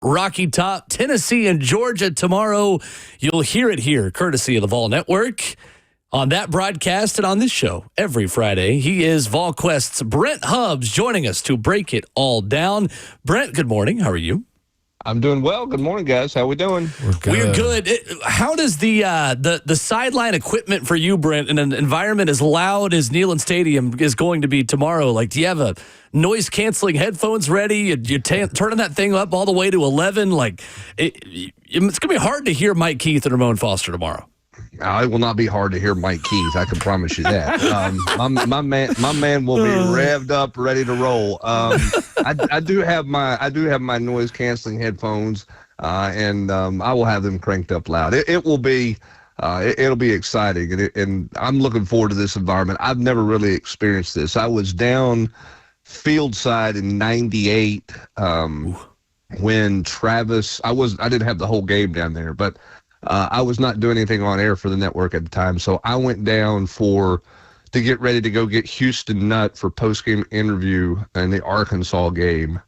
Rocky Top, Tennessee and Georgia tomorrow. You'll hear it here, courtesy of the Vol Network, on that broadcast and on this show every Friday. He is VolQuest's Brent Hubbs joining us to break it all down. Brent, good morning. How are you? I'm doing well. Good morning, guys. How we doing? We're good. How does the sideline equipment for you, Brent, in an environment as loud as Neyland Stadium is going to be tomorrow? Like, do you have a noise-canceling headphones ready? You're turning that thing up all the way to 11? Like, it's going to be hard to hear Mike Keith and Ramon Foster tomorrow. It will not be hard to hear Mike Keith. I can promise you that. My man will be revved up, ready to roll. I do have my noise canceling headphones, and I will have them cranked up loud. It will be. It'll be exciting, and I'm looking forward to this environment. I've never really experienced this. I was down field side in '98 when Travis. I didn't have the whole game down there, but. I was not doing anything on air for the network at the time, so I went down to get ready to go get Houston Nutt for post-game interview in the Arkansas game,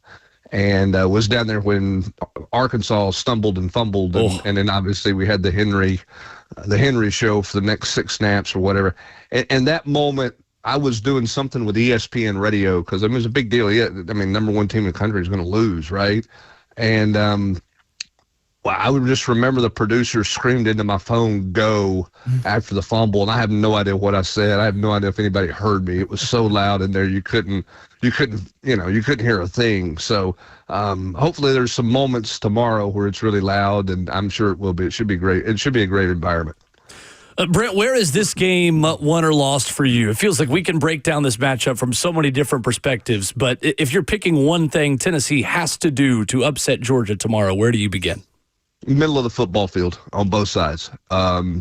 and was down there when Arkansas stumbled and fumbled, and then obviously we had the Henry show for the next 6 snaps or whatever, and that moment I was doing something with ESPN radio because it was a big deal. Yeah, I mean, number one team in the country is going to lose, right? And well, I would just remember the producer screamed into my phone, "Go," after the fumble, and I have no idea what I said. I have no idea if anybody heard me. It was so loud in there, you couldn't hear a thing. So hopefully there's some moments tomorrow where it's really loud, and I'm sure it will be. It should be great. It should be a great environment. Brent, where is this game won or lost for you? It feels like we can break down this matchup from so many different perspectives, but if you're picking one thing Tennessee has to do to upset Georgia tomorrow, where do you begin? Middle of the football field on both sides.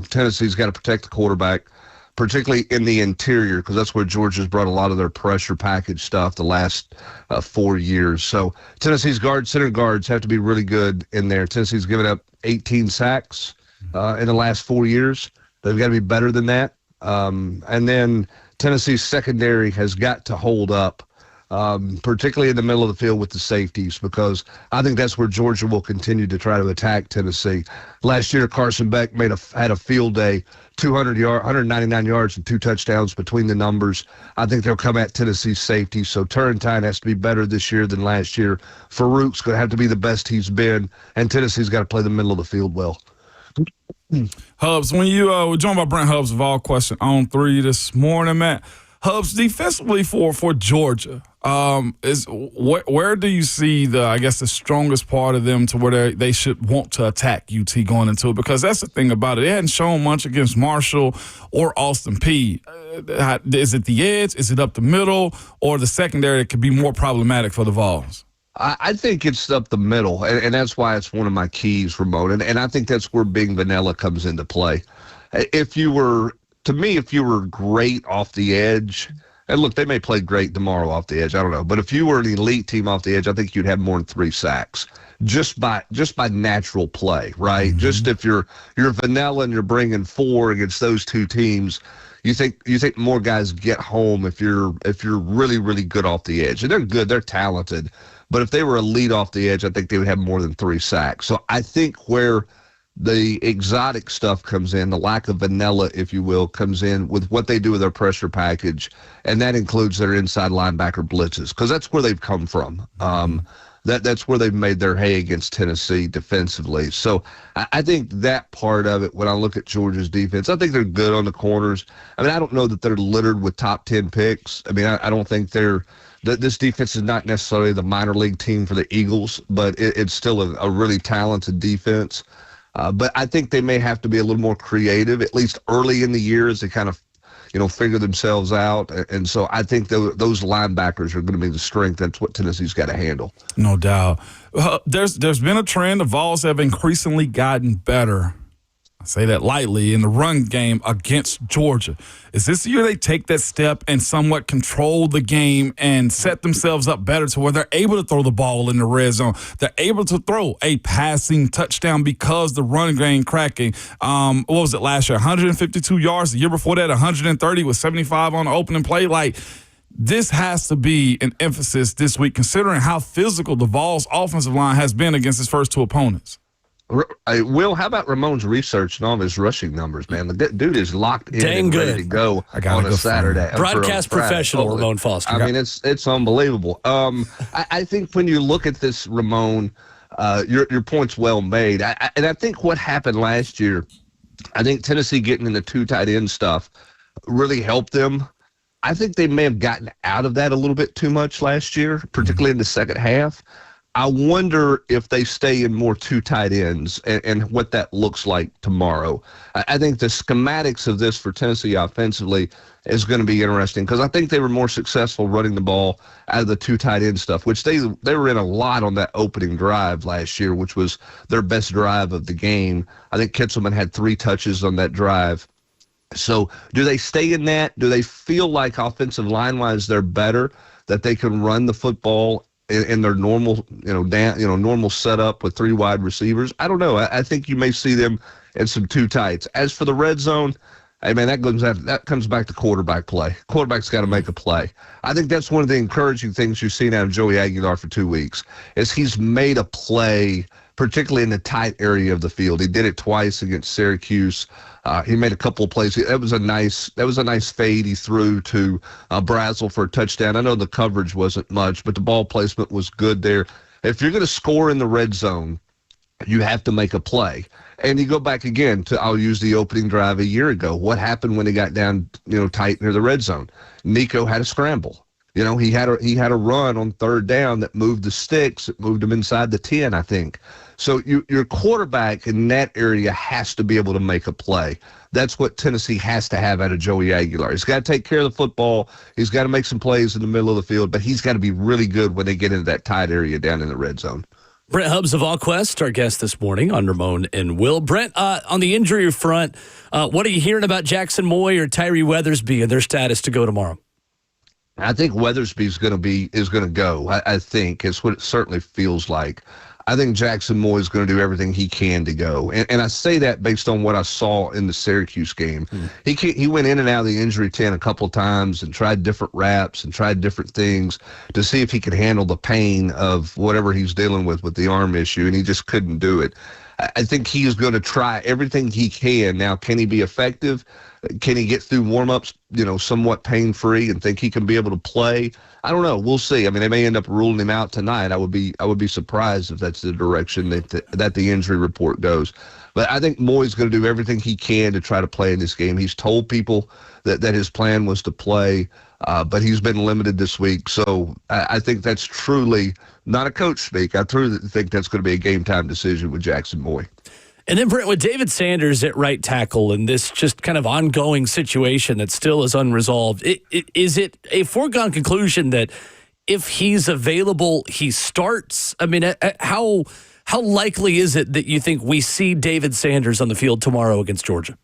Tennessee's got to protect the quarterback, particularly in the interior, because that's where Georgia's brought a lot of their pressure package stuff the last 4 years. So Tennessee's center guards have to be really good in there. Tennessee's given up 18 sacks in the last 4 years. They've got to be better than that. And then Tennessee's secondary has got to hold up, particularly in the middle of the field with the safeties, because I think that's where Georgia will continue to try to attack Tennessee. Last year, Carson Beck had a field day, 199 yards and 2 touchdowns between the numbers. I think they'll come at Tennessee's safety, so Turrentine has to be better this year than last year. Farouk's going to have to be the best he's been, and Tennessee's got to play the middle of the field well. Hubbs, when you we're joined by Brent Hubbs of VolQuest's on 3 this morning, man. Hubbs, defensively for Georgia, where do you see the strongest part of them to where they should want to attack UT going into it? Because that's the thing about it. They hadn't shown much against Marshall or Austin Peay. Is it the edge? Is it up the middle? Or the secondary that could be more problematic for the Vols? I think it's up the middle, and that's why it's one of my keys, Ramon. And I think that's where being vanilla comes into play. If you were great off the edge, and look, they may play great tomorrow off the edge, I don't know. But if you were an elite team off the edge, I think you'd have more than 3 sacks just by natural play, right? Mm-hmm. Just if you're vanilla and you're bringing 4 against those 2 teams, you think more guys get home if you're really, really good off the edge. And they're good, they're talented. But if they were elite off the edge, I think they would have more than 3 sacks. So I think where the exotic stuff comes in, the lack of vanilla, if you will, comes in with what they do with their pressure package, and that includes their inside linebacker blitzes, because that's where they've come from. That's where they've made their hay against Tennessee defensively. So I think that part of it, when I look at Georgia's defense, I think they're good on the corners. I mean, I don't know that they're littered with top 10 picks. I mean, I don't think this defense is not necessarily the minor league team for the Eagles, but it's still a really talented defense. But I think they may have to be a little more creative, at least early in the year, as they kind of, figure themselves out. And so I think those linebackers are going to be the strength. That's what Tennessee's got to handle. No doubt. There's been a trend. The Vols have increasingly gotten better. I say that lightly, in the run game against Georgia. Is this the year they take that step and somewhat control the game and set themselves up better to where they're able to throw the ball in the red zone? They're able to throw a passing touchdown because the run game cracking. What was it last year? 152 yards. The year before that, 130 with 75 on the opening play. Like, this has to be an emphasis this week, considering how physical the Vols offensive line has been against his first two opponents. Will, how about Ramon's research and all of his rushing numbers, man? The dude is locked in Dang and good. ready to go on a Saturday. Broadcast professional, Ramon Foster. I mean, it's unbelievable. I think when you look at this, Ramon, your point's well made. And I think what happened last year, I think Tennessee getting into two tight end stuff really helped them. I think they may have gotten out of that a little bit too much last year, particularly in the second half. I wonder if they stay in more two tight ends and what that looks like tomorrow. I think the schematics of this for Tennessee offensively is going to be interesting because I think they were more successful running the ball out of the two tight end stuff, which they were in a lot on that opening drive last year, which was their best drive of the game. I think Kitzelman had 3 touches on that drive. So do they stay in that? Do they feel like offensive line-wise they're better, that they can run the football in their normal, normal setup with 3 wide receivers? I don't know. I think you may see them in some two tights. As for the red zone, hey man, that comes back to quarterback play. Quarterback's got to make a play. I think that's one of the encouraging things you've seen out of Joey Aguilar for 2 weeks is he's made a play, particularly in the tight area of the field. He did it twice against Syracuse. He made a couple of plays. That was a nice fade he threw to Brazel for a touchdown. I know the coverage wasn't much, but the ball placement was good there. If you're going to score in the red zone, you have to make a play. And you go back again to, I'll use the opening drive a year ago. What happened when he got down, tight near the red zone? Nico had a scramble. He had a run on third down that moved the sticks. It moved him inside the 10, I think. So your quarterback in that area has to be able to make a play. That's what Tennessee has to have out of Joey Aguilar. He's got to take care of the football. He's got to make some plays in the middle of the field, but he's got to be really good when they get into that tight area down in the red zone. Brent Hubbs of VolQuest's our guest this morning on Ramon and Will. Brent, on the injury front, what are you hearing about Jackson Moy or Tyree Weathersby and their status to go tomorrow? I think Weathersby is going to go. I think it's what it certainly feels like. I think Jackson Moy is going to do everything he can to go. And I say that based on what I saw in the Syracuse game. He went in and out of the injury tent a couple of times and tried different wraps and tried different things to see if he could handle the pain of whatever he's dealing with the arm issue, and he just couldn't do it. I think he's going to try everything he can. Now, can he be effective? Can he get through warm-ups, somewhat pain-free and think he can be able to play? I don't know. We'll see. I mean, they may end up ruling him out tonight. I would be surprised if that's the direction that the injury report goes. But I think Moy's going to do everything he can to try to play in this game. He's told people that his plan was to play, but he's been limited this week. So I think that's truly not a coach speak. I truly think that's going to be a game-time decision with Jackson Moy. And then, Brent, with David Sanders at right tackle and this just kind of ongoing situation that still is unresolved, is it a foregone conclusion that if he's available, he starts? I mean, how likely is it that you think we see David Sanders on the field tomorrow against Georgia?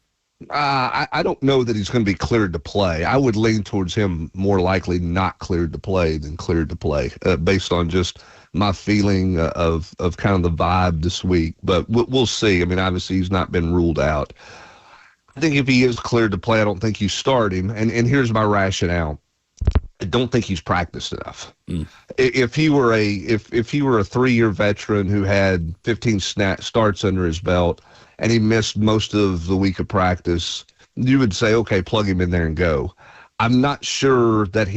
I don't know that he's going to be cleared to play. I would lean towards him more likely not cleared to play than cleared to play, based on just my feeling of kind of the vibe this week. But we'll see. I mean, obviously he's not been ruled out. I think if he is cleared to play, I don't think you start him. And here's my rationale. I don't think he's practiced enough. If he were a 3-year veteran who had 15 starts under his belt and he missed most of the week of practice, you would say, okay, plug him in there and go. I'm not sure that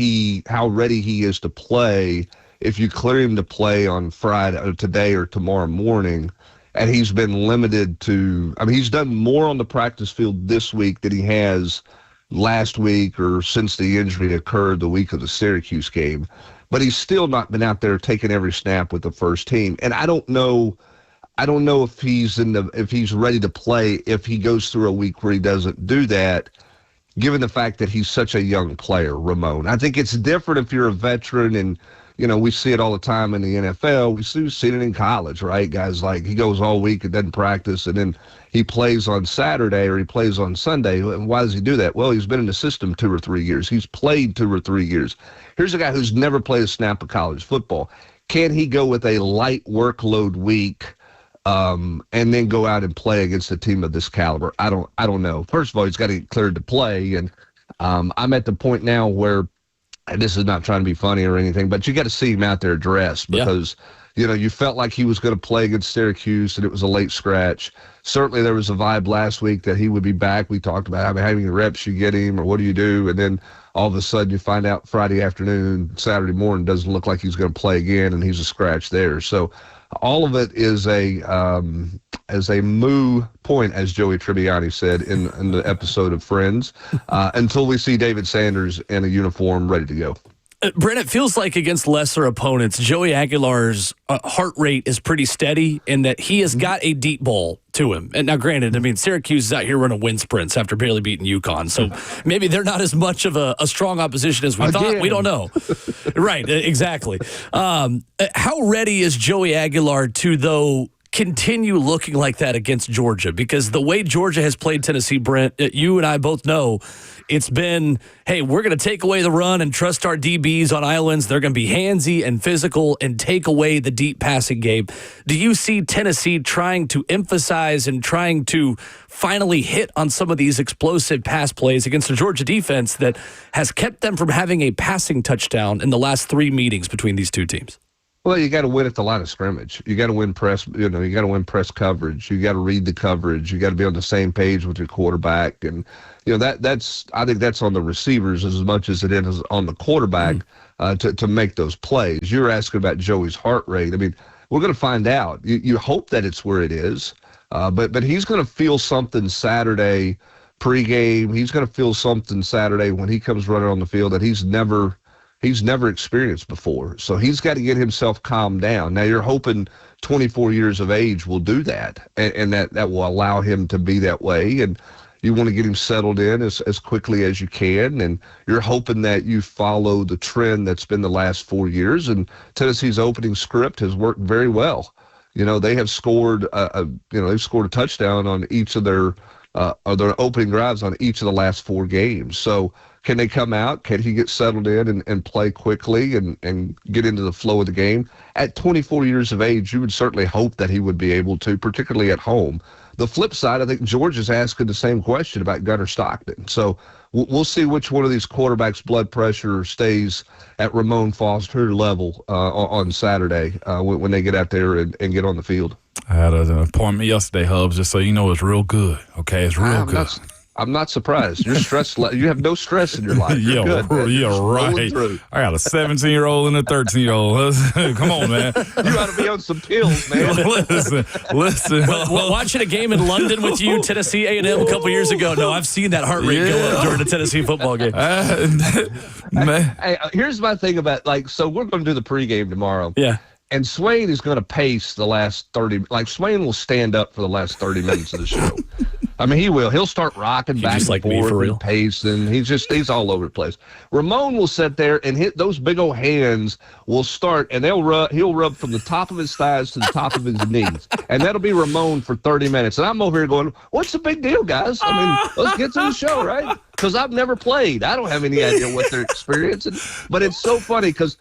how ready he is to play if you clear him to play on Friday or today or tomorrow morning. And he's been limited to, he's done more on the practice field this week than he has last week or since the injury occurred the week of the Syracuse game. But he's still not been out there taking every snap with the first team. And I don't know if he's ready to play if he goes through a week where he doesn't do that, given the fact that he's such a young player, Ramon. I think it's different if you're a veteran, and we see it all the time in the NFL. We've seen it in college, right? Guys like he goes all week and doesn't practice, and then he plays on Saturday or he plays on Sunday. And why does he do that? Well, he's been in the system 2 or 3 years. He's played 2 or 3 years. Here's a guy who's never played a snap of college football. Can he go with a light workload week and then go out and play against a team of this caliber? I don't know. First of all, he's got to get cleared to play, and I'm at the point now where and this is not trying to be funny or anything, but you got to see him out there dressed because, you felt like he was going to play against Syracuse and it was a late scratch. Certainly there was a vibe last week that he would be back. We talked about how many reps you get him or what do you do? And then all of a sudden you find out Friday afternoon, Saturday morning, doesn't look like he's going to play again and he's a scratch there. So all of it is a moo point, as Joey Tribbiani said in the episode of Friends, until we see David Sanders in a uniform ready to go. Brent, it feels like against lesser opponents, Joey Aguilar's heart rate is pretty steady in that he has got a deep ball to him. And now, granted, I mean, Syracuse is out here running wind sprints after barely beating UConn, so maybe they're not as much of a strong opposition as we thought. We don't know. Right, exactly. How ready is Joey Aguilar to, though, continue looking like that against Georgia? Because the way Georgia has played Tennessee, Brent, you and I both know it's been, hey, we're going to take away the run and trust our DBs on islands. They're going to be handsy and physical and take away the deep passing game. Do you see Tennessee trying to emphasize and trying to finally hit on some of these explosive pass plays against a Georgia defense that has kept them from having a passing touchdown in the last 3 meetings between these two teams? Well, you got to win at the line of scrimmage. You got to win press. You got to win press coverage. You got to read the coverage. You got to be on the same page with your quarterback, and that's. I think that's on the receivers as much as it is on the quarterback to make those plays. You're asking about Joey's heart rate. I mean, we're going to find out. You hope that it's where it is, but he's going to feel something Saturday pregame. He's going to feel something Saturday when he comes running on the field that he's never experienced before. So he's got to get himself calmed down. Now you're hoping 24 years of age will do that, and that will allow him to be that way. And you want to get him settled in as quickly as you can. And you're hoping that you follow the trend that's been the last 4 years. And Tennessee's opening script has worked very well. They have scored they've scored a touchdown on each of their opening drives on each of the last 4 games. So can they come out? Can he get settled in and play quickly and get into the flow of the game? At 24 years of age, you would certainly hope that he would be able to, particularly at home. The flip side, I think Georgia's asking the same question about Gunnar Stockton. So we'll see which one of these quarterbacks' blood pressure stays at Ramon Foster level on Saturday when they get out there and get on the field. I had an appointment yesterday, Hubs, just so you know it's real good. Okay, it's real good. I'm not surprised. You're stressed. You have no stress in your life. You're good, right. I got a 17-year-old and a 13-year-old. Come on, man. You ought to be on some pills, man. Listen. Watching a game in London with you, Tennessee A&M a couple years ago. No, I've seen that heart rate go up during a Tennessee football game. Hey, here's my thing about so we're going to do the pregame tomorrow. Yeah. And Swain is going to pace the last 30. Swain will stand up for the last 30 minutes of the show. I mean, he will. He'll start rocking back and forth and pacing. He's all over the place. Ramon will sit there and hit those big old hands will start, and he'll rub from the top of his thighs to the top of his knees. And that'll be Ramon for 30 minutes. And I'm over here going, what's the big deal, guys? I mean, let's get to the show, right? Because I've never played. I don't have any idea what they're experiencing. But it's so funny because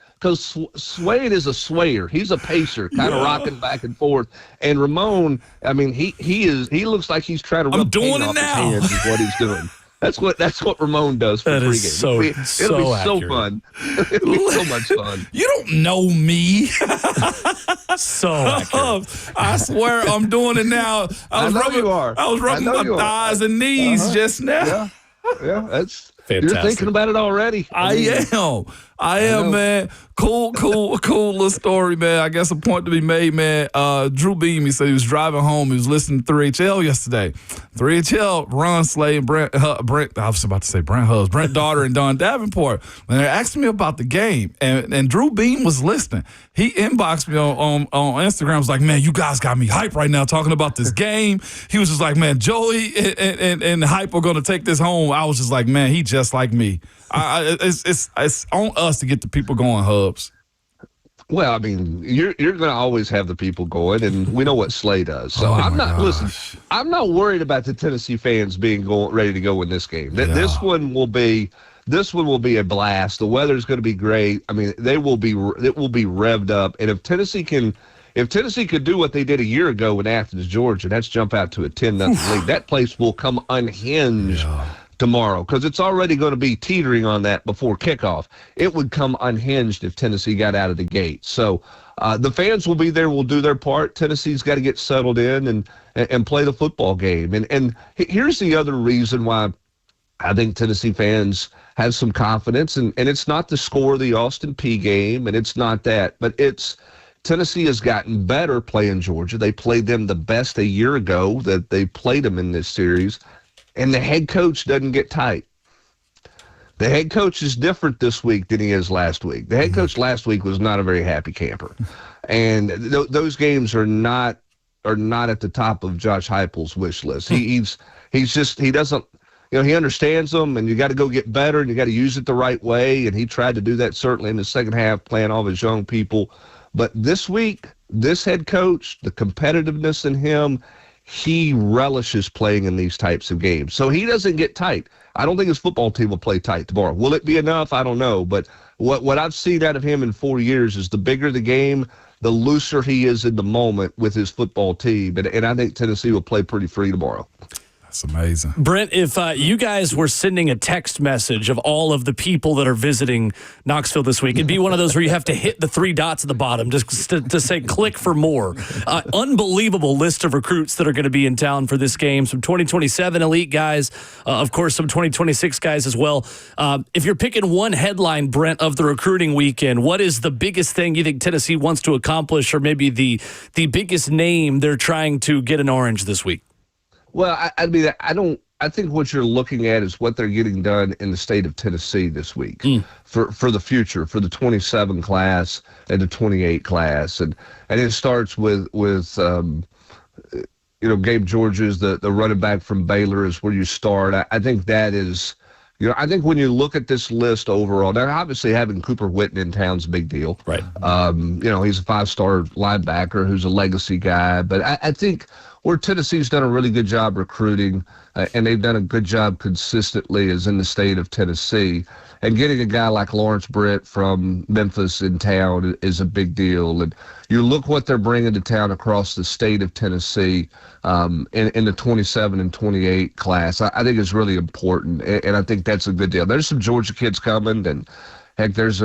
Swain is a swayer. He's a pacer, kind of rocking back and forth. And Ramon, I mean, he looks like he's trying to rub paint off his hands is what he's doing. That's what Ramon does for pregame. It'll be so fun. It'll be so much fun. You don't know me. So accurate. I swear I'm doing it now. I was rubbing my thighs and knees just now. Yeah, that's fantastic. You're thinking about it already. I am, man. Cool little story, man. I guess a point to be made, man. Drew Beam, he said he was driving home. He was listening to 3HL yesterday. 3HL, Ron Slay and Brent, I was about to say Brent Hubs, Brent Daughter and Don Davenport. And they're asking me about the game. And Drew Beam was listening. He inboxed me on Instagram. Was like, man, you guys got me hype right now talking about this game. He was just like, man, Joey and Hype are going to take this home. I was just like, man, he just like me. It's on us to get the people going, Hubs. Well, I mean, you're going to always have the people going, and we know what Slay does. So I'm not worried about the Tennessee fans being ready to go in this game. This one will be a blast. The weather's going to be great. I mean, it will be revved up. And if Tennessee could do what they did a year ago in Athens, Georgia, that's jump out to a 10-0 lead. That place will come unhinged tomorrow, because it's already going to be teetering on that before kickoff. It would come unhinged if Tennessee got out of the gate. So the fans will be there, will do their part. Tennessee's got to get settled in and play the football game. And here's the other reason why I think Tennessee fans have some confidence, and it's not the score of the Austin P game, and it's not that, but it's Tennessee has gotten better playing Georgia. They played them the best a year ago that they played them in this series, and the head coach doesn't get tight. The head coach is different this week than he is last week. The head coach last week was not a very happy camper, and those games are not at the top of Josh Heupel's wish list. He doesn't. He understands them, and you got to go get better, and you got to use it the right way. And he tried to do that certainly in the second half, playing all of his young people. But this week, this head coach, the competitiveness in him, he relishes playing in these types of games. So he doesn't get tight. I don't think his football team will play tight tomorrow. Will it be enough? I don't know. But what I've seen out of him in 4 years is the bigger the game, the looser he is in the moment with his football team. And I think Tennessee will play pretty free tomorrow. That's amazing. Brent, if you guys were sending a text message of all of the people that are visiting Knoxville this week, it'd be one of those where you have to hit the 3 dots at the bottom just to say click for more. Unbelievable list of recruits that are going to be in town for this game. Some 2027 elite guys, of course, some 2026 guys as well. If you're picking one headline, Brent, of the recruiting weekend, what is the biggest thing you think Tennessee wants to accomplish, or maybe the biggest name they're trying to get in orange this week? Well, I think what you're looking at is what they're getting done in the state of Tennessee this week for the future, for the 27 class and the 28 class. And it starts with Gabe George is the running back from Baylor is where you start. I think that is, I think when you look at this list overall, now obviously having Cooper Witten in town's a big deal. Right. He's a 5-star linebacker who's a legacy guy. But I think where Tennessee's done a really good job recruiting, and they've done a good job consistently, is in the state of Tennessee. And getting a guy like Lawrence Brent from Memphis in town is a big deal. And you look what they're bringing to town across the state of Tennessee in the 27 and 28 class. I think it's really important, and I think that's a good deal. There's some Georgia kids coming, and heck, there's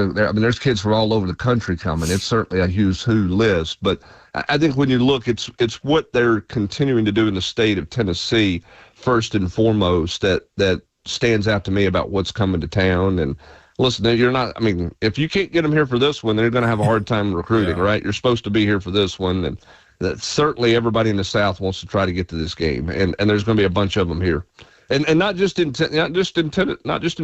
kids from all over the country coming. It's certainly a who's who list, but I think when you look, it's what they're continuing to do in the state of Tennessee first and foremost that stands out to me about what's coming to town. And listen, if you can't get them here for this one, they're going to have a hard time recruiting, right? You're supposed to be here for this one, and that certainly everybody in the South wants to try to get to this game, and there's going to be a bunch of them here, and not just in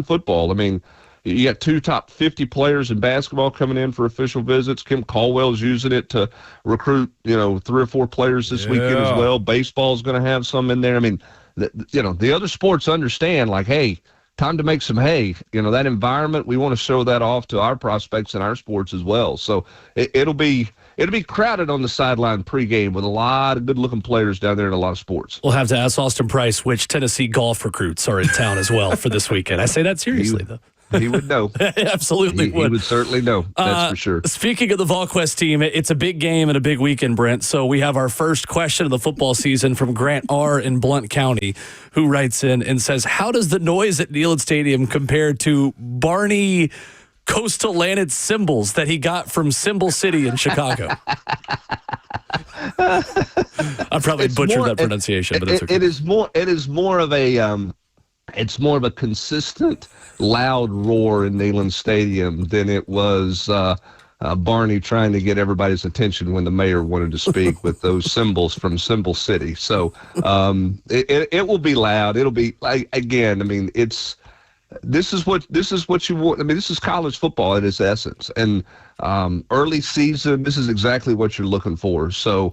football. I mean, you got 2 top 50 players in basketball coming in for official visits. Kim Caldwell's using it to recruit, 3 or 4 players this weekend as well. Baseball's going to have some in there. I mean, the other sports understand, like, hey, time to make some hay. That environment, we want to show that off to our prospects and our sports as well. So it'll be crowded on the sideline pregame with a lot of good-looking players down there in a lot of sports. We'll have to ask Austin Price which Tennessee golf recruits are in town as well for this weekend. I say that seriously, though. He would know. Absolutely He would certainly know. That's for sure. Speaking of the VolQuest team, it's a big game and a big weekend, Brent. So we have our first question of the football season from Grant R. in Blount County, who writes in and says, how does the noise at Neyland Stadium compare to Barney Coastal Landed cymbals that he got from Cymbal City in Chicago? I probably butchered that pronunciation, but it's okay. It is more of a it's more of a consistent, loud roar in Neyland Stadium than it was Barney trying to get everybody's attention when the mayor wanted to speak with those cymbals from Cymbal City. So it will be loud. It'll be again. I mean, this is what you want. I mean, this is college football at its essence, and early season. This is exactly what you're looking for. So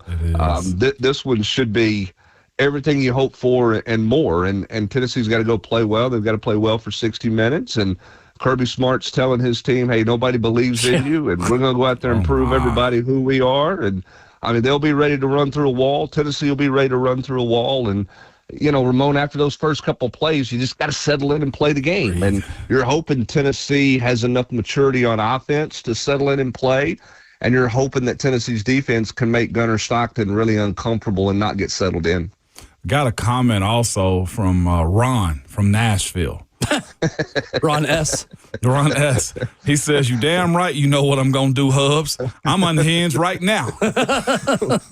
this one should be everything you hope for and more. And Tennessee's got to go play well. They've got to play well for 60 minutes. And Kirby Smart's telling his team, hey, nobody believes in you, and we're going to go out there and prove everybody who we are. And, I mean, they'll be ready to run through a wall. Tennessee will be ready to run through a wall. And, Ramon, after those first couple plays, you just got to settle in and play the game. And you're hoping Tennessee has enough maturity on offense to settle in and play. And you're hoping that Tennessee's defense can make Gunnar Stockton really uncomfortable and not get settled in. Got a comment also from Ron from Nashville. Ron S. Ron S. He says, "You damn right you know what I'm going to do, Hubs. I'm unhinged right now."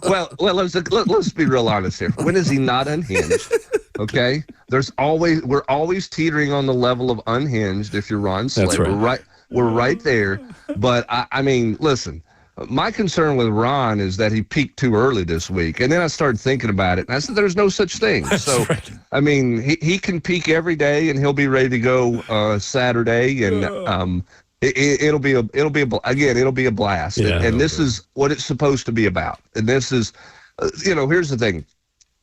Well, let's be real honest here. When is he not unhinged? Okay, we're always teetering on the level of unhinged. If you're Ron Slay, That's right. We're right there. But I mean, listen. My concern with Ron is that he peaked too early this week. And then I started thinking about it, and I said, there's no such thing. So, right. I mean, he can peak every day, and he'll be ready to go Saturday. And it'll be a blast. Yeah, and this is what it's supposed to be about. And this is, here's the thing.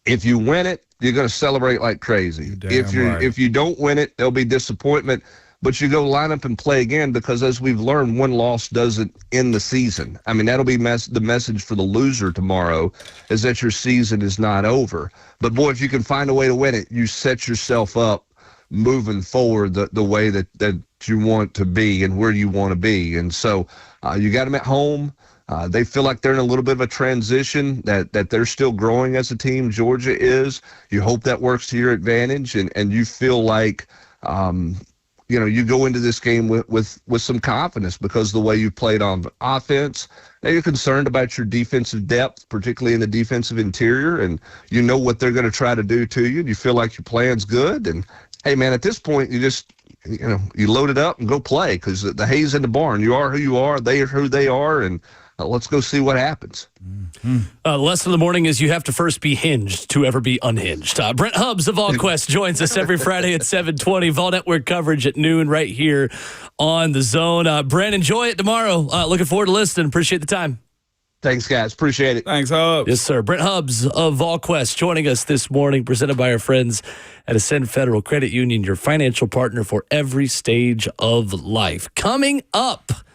If you win it, you're going to celebrate like crazy. If you don't win it, there'll be disappointment. But you go line up and play again because, as we've learned, one loss doesn't end the season. I mean, that'll be the message for the loser tomorrow, is that your season is not over. But, boy, if you can find a way to win it, you set yourself up moving forward the way that you want to be and where you want to be. And so you got them at home. They feel like they're in a little bit of a transition, that they're still growing as a team. Georgia is. You hope that works to your advantage, and you feel like you go into this game with some confidence because of the way you played on offense. Now you're concerned about your defensive depth, particularly in the defensive interior, and you know what they're going to try to do to you. And you feel like your plan's good. And, hey, man, at this point, you just, you load it up and go play because the hay's in the barn. You are who you are. They are who they are. And let's go see what happens. Lesson of the morning is you have to first be hinged to ever be unhinged. Brent Hubbs of VolQuest joins us every Friday at 7:20. Vol Network coverage at noon right here on The Zone. Brent, enjoy it tomorrow. Looking forward to listening. Appreciate the time. Thanks, guys. Appreciate it. Thanks, Hubs. Yes, sir. Brent Hubbs of VolQuest joining us this morning, presented by our friends at Ascend Federal Credit Union, your financial partner for every stage of life. Coming up.